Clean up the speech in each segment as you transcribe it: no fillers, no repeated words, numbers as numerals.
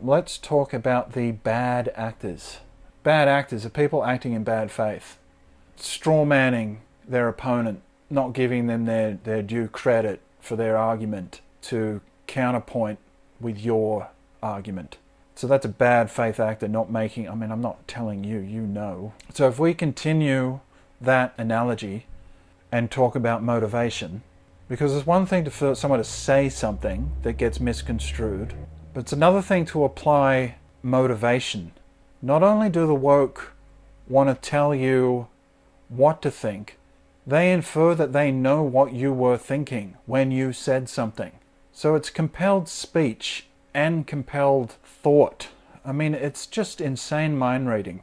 Let's talk about the bad actors. Bad actors are people acting in bad faith, straw-manning their opponent, not giving them their due credit for their argument to counterpoint with your argument. So that's a bad faith actor not making, I'm not telling you, you know. So if we continue that analogy and talk about motivation, because it's one thing for someone to say something that gets misconstrued, but it's another thing to apply motivation. Not only do the woke want to tell you what to think, they infer that they know what you were thinking when you said something. So it's compelled speech and compelled thought. It's just insane mind reading.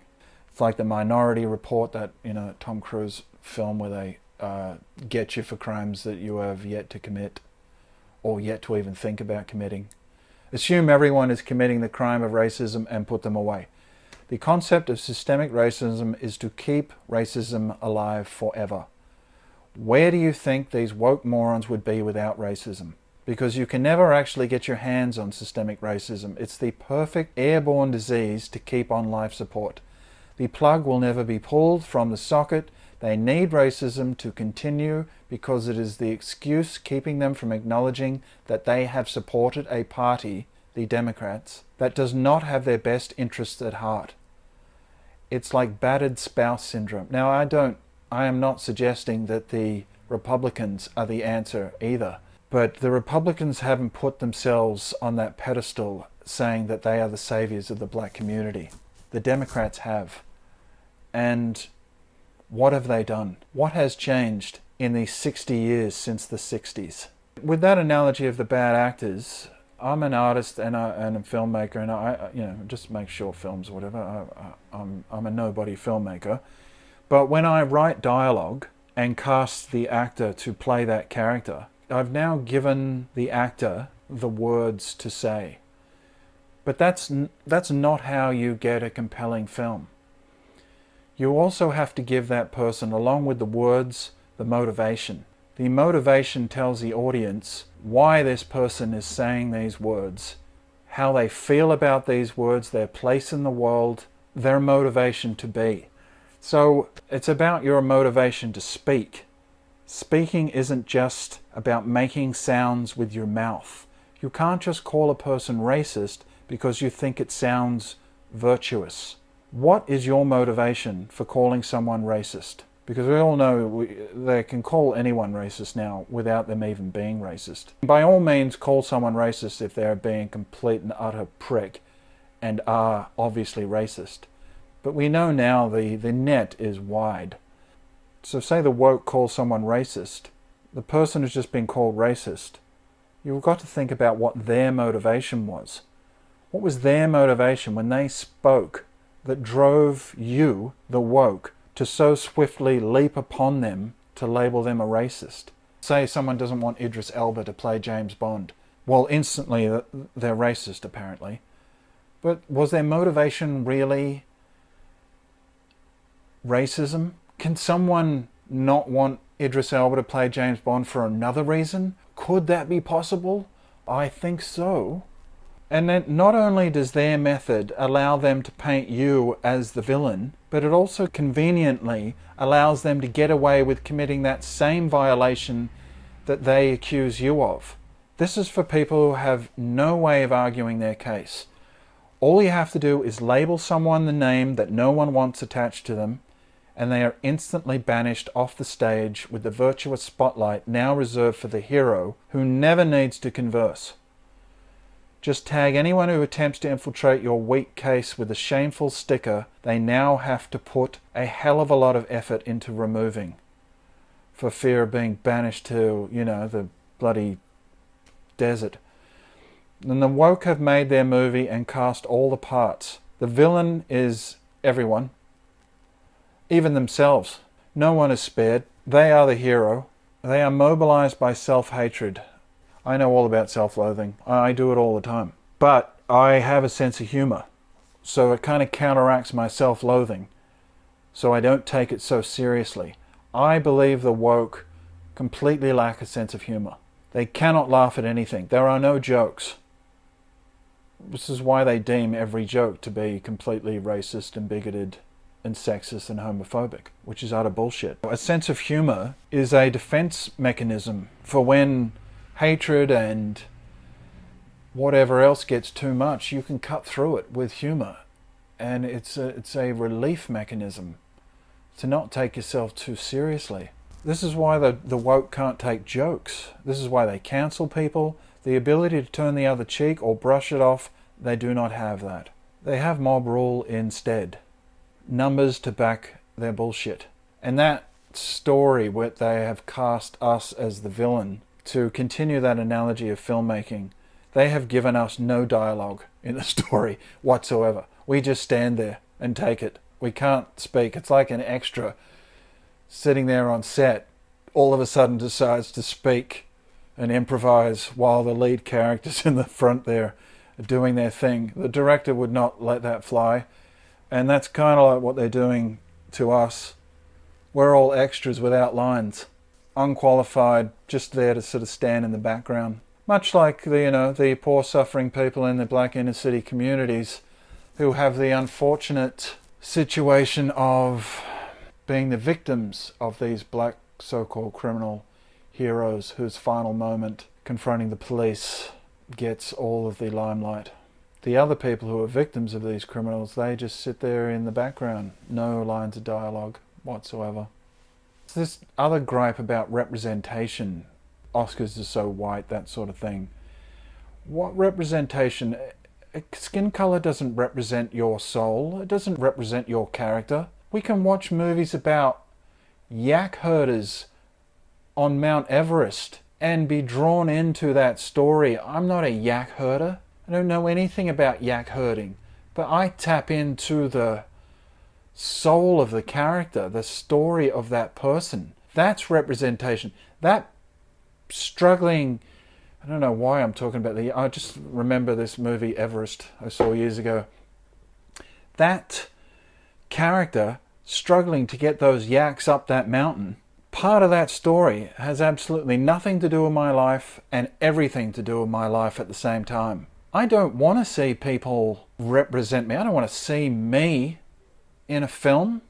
It's like the Minority Report, that Tom Cruise film where they get you for crimes that you have yet to commit or yet to even think about committing. Assume everyone is committing the crime of racism and put them away. The concept of systemic racism is to keep racism alive forever. Where do you think these woke morons would be without racism? Because you can never actually get your hands on systemic racism. It's the perfect airborne disease to keep on life support. The plug will never be pulled from the socket. They need racism to continue because it is the excuse keeping them from acknowledging that they have supported a party, the Democrats, that does not have their best interests at heart. It's like battered spouse syndrome. Now, I am not suggesting that the Republicans are the answer either, but the Republicans haven't put themselves on that pedestal saying that they are the saviors of the black community. The Democrats have. And what have they done? What has changed in the 60 years since the 60s? With that analogy of the bad actors, I'm an artist and a filmmaker, and I just make short films or whatever. I'm a nobody filmmaker. But when I write dialogue and cast the actor to play that character, I've now given the actor the words to say. But that's not how you get a compelling film. You also have to give that person, along with the words, the motivation. The motivation tells the audience why this person is saying these words, how they feel about these words, their place in the world, their motivation to be. So it's about your motivation to speak. Speaking isn't just about making sounds with your mouth. You can't just call a person racist because you think it sounds virtuous. What is your motivation for calling someone racist? Because we all know they can call anyone racist now without them even being racist. By all means, call someone racist if they're being a complete and utter prick and are obviously racist. But we know now the net is wide. So say the woke calls someone racist, the person who's just been called racist, you've got to think about what their motivation was. What was their motivation when they spoke that drove you, the woke, to so swiftly leap upon them to label them a racist? Say someone doesn't want Idris Elba to play James Bond. Well, instantly they're racist, apparently. But was their motivation really racism? Can someone not want Idris Elba to play James Bond for another reason? Could that be possible? I think so. And then not only does their method allow them to paint you as the villain, but it also conveniently allows them to get away with committing that same violation that they accuse you of. This is for people who have no way of arguing their case. All you have to do is label someone the name that no one wants attached to them, and they are instantly banished off the stage with the virtuous spotlight now reserved for the hero who never needs to converse. Just tag anyone who attempts to infiltrate your weak case with a shameful sticker they now have to put a hell of a lot of effort into removing, for fear of being banished to, the bloody desert. And the woke have made their movie and cast all the parts. The villain is everyone, even themselves. No one is spared. They are the hero. They are mobilized by self-hatred. I know all about self-loathing. I do it all the time. But I have a sense of humor. So it kind of counteracts my self-loathing. So I don't take it so seriously. I believe the woke completely lack a sense of humor. They cannot laugh at anything. There are no jokes. This is why they deem every joke to be completely racist and bigoted and sexist and homophobic, which is utter bullshit. A sense of humor is a defense mechanism for when hatred and whatever else gets too much. You can cut through it with humor, and it's a relief mechanism to not take yourself too seriously. This is why the woke can't take jokes. This is why they cancel people. The ability to turn the other cheek or brush it off, they do not have that. They have mob rule instead. Numbers to back their bullshit. And that story where they have cast us as the villain, to continue that analogy of filmmaking, they have given us no dialogue in the story whatsoever. We just stand there and take it. We can't speak. It's like an extra sitting there on set, all of a sudden decides to speak and improvise while the lead characters in the front there are doing their thing. The director would not let that fly. And that's kind of like what they're doing to us. We're all extras without lines. Unqualified, just there to sort of stand in the background. Much like the poor suffering people in the black inner city communities who have the unfortunate situation of being the victims of these black so-called criminal heroes whose final moment confronting the police gets all of the limelight. The other people who are victims of these criminals, they just sit there in the background. No lines of dialogue whatsoever. This other gripe about representation, Oscars are so white, that sort of thing. What representation? Skin color doesn't represent your soul. It doesn't represent your character. We can watch movies about yak herders on Mount Everest and be drawn into that story. I'm not a yak herder. I don't know anything about yak herding, but I tap into the soul of the character, the story of that person. That's representation. That struggling, I don't know why I'm talking about I just remember this movie Everest I saw years ago. That character struggling to get those yaks up that mountain, part of that story has absolutely nothing to do with my life and everything to do with my life at the same time. I don't want to see people represent me. I don't want to see me in a film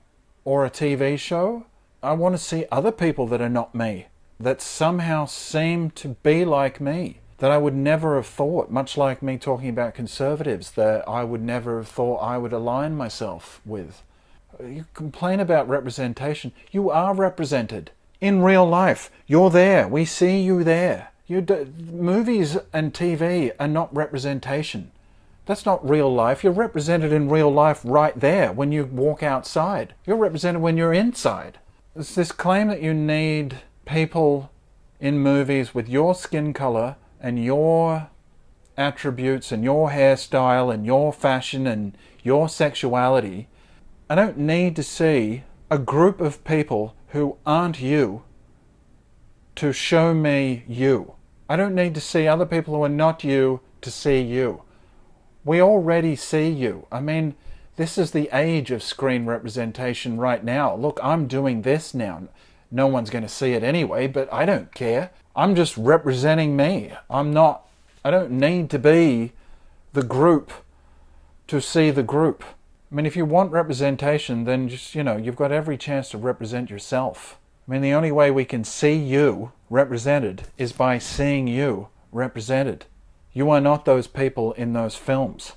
or a TV show. I want to see other people that are not me, that somehow seem to be like me, that I would never have thought, much like me talking about conservatives, that I would never have thought I would align myself with. You complain about representation. You are represented. In real life, you're there. We see you there. Movies and TV are not representation. That's not real life. You're represented in real life right there when you walk outside. You're represented when you're inside. It's this claim that you need people in movies with your skin color and your attributes and your hairstyle and your fashion and your sexuality. I don't need to see a group of people who aren't you to show me you. I don't need to see other people who are not you to see you. We already see you. I mean, this is the age of screen representation right now. Look, I'm doing this now. No one's going to see it anyway, but I don't care. I'm just representing me. I don't need to be the group to see the group. I mean, if you want representation, then just, you've got every chance to represent yourself. I mean, the only way we can see you represented is by seeing you represented. You are not those people in those films.